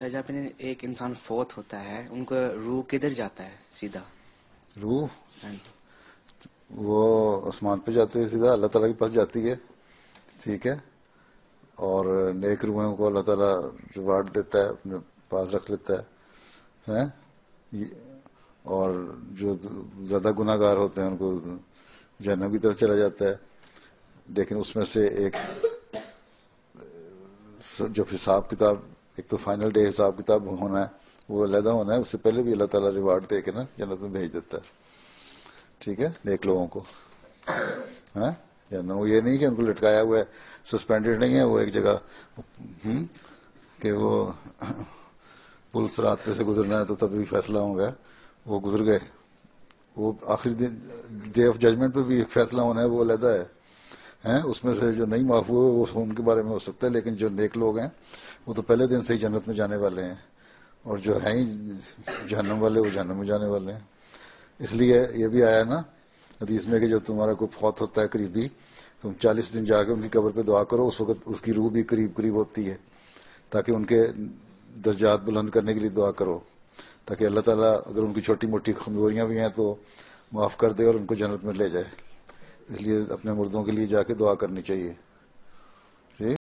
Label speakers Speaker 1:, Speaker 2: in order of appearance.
Speaker 1: جب ایک انسان فوت ہوتا ہے ان کا روح کدھر جاتا ہے سیدھا؟
Speaker 2: روح
Speaker 1: ہاں جی۔
Speaker 2: وہ آسمان پہ جاتی ہے، سیدھا اللہ تعالیٰ کے پاس جاتی ہے. ٹھیک ہے. اور نیک روحوں کو اللہ تعالیٰ ریوارڈ دیتا ہے، اپنے پاس رکھ لیتا ہے ہیں؟ اور جو زیادہ گناہ گار ہوتے ہیں ان کو جہنم کی طرف چلا جاتا ہے. لیکن اس میں سے ایک جو حساب کتاب، ایک تو فائنل ڈے حساب کتاب ہونا ہے، وہ علیحدہ ہونا ہے، اس سے پہلے بھی اللہ تعالیٰ ریوارڈ دے کے نا جنت میں بھیج دیتا ہے. ٹھیک ہے، نیک لوگوں کو. ہاں، جنت وہ یہ نہیں کہ ان کو لٹکایا ہوا ہے، سسپینڈڈ نہیں ہے وہ ایک جگہ کہ وہ پل صراط پہ سے گزرنا ہے تو تبھی فیصلہ ہوگا. وہ گزر گئے. وہ آخری دن ڈے آف ججمنٹ پہ بھی ایک فیصلہ ہونا ہے، وہ علیحدہ ہے. اس میں سے جو نہیں معاف ہوئے وہ ان کے بارے میں ہو سکتا ہے، لیکن جو نیک لوگ ہیں وہ تو پہلے دن سے ہی جنت میں جانے والے ہیں، اور جو ہیں ہی جہنم والے وہ جہنم میں جانے والے ہیں. اس لیے یہ بھی آیا نا حدیث میں کہ جب تمہارا کوئی فوت ہوتا ہے قریبی، تم 40 دن جا کے ان کی قبر پہ دعا کرو، اس وقت اس کی روح بھی قریب قریب ہوتی ہے، تاکہ ان کے درجات بلند کرنے کے لیے دعا کرو، تاکہ اللہ تعالیٰ اگر ان کی چھوٹی موٹی کمزوریاں بھی ہیں تو معاف کر دے اور ان کو جنت میں لے جائے. اس لیے اپنے مردوں کے لیے جا کے دعا کرنی چاہیے. ٹھیک.